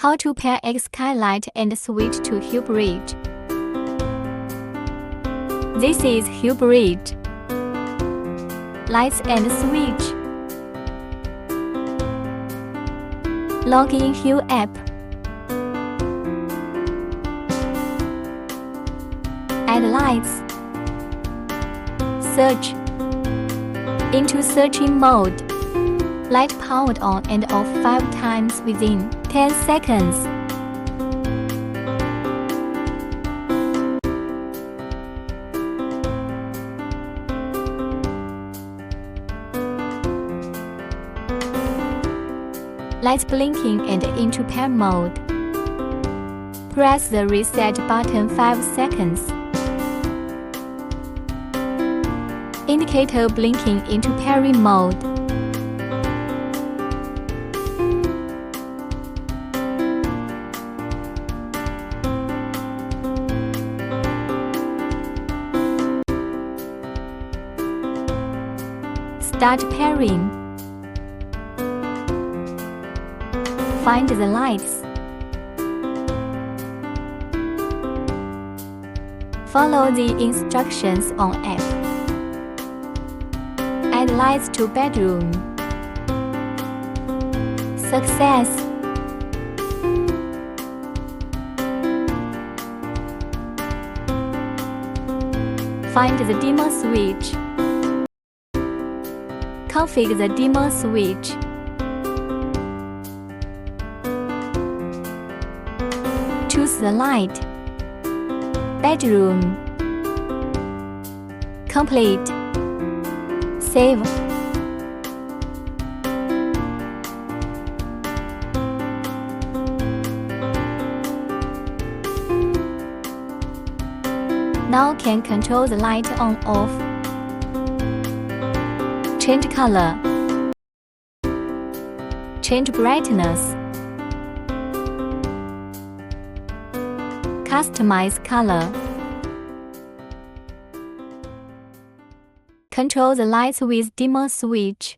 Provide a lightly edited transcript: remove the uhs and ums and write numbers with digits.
How to pair Xsky light and switch to HUE Bridge. This is HUE Bridge. Lights and switch. Log in HUE app. Add lights. Search. Into searching mode. Light powered on and off 5 times within 10 seconds. Lights blinking and into pair mode. Press the reset button 5 seconds. Indicator blinking into pairing mode. Start pairing. Find the lights. Follow the instructions on app. Add lights to bedroom. Success. Find the dimmer switch. Configure the dimmer switch. Choose the light. Bedroom. Complete. Save. Now can control the light on/off. Change color. Change brightness. Customize color. Control the lights with dimmer switch.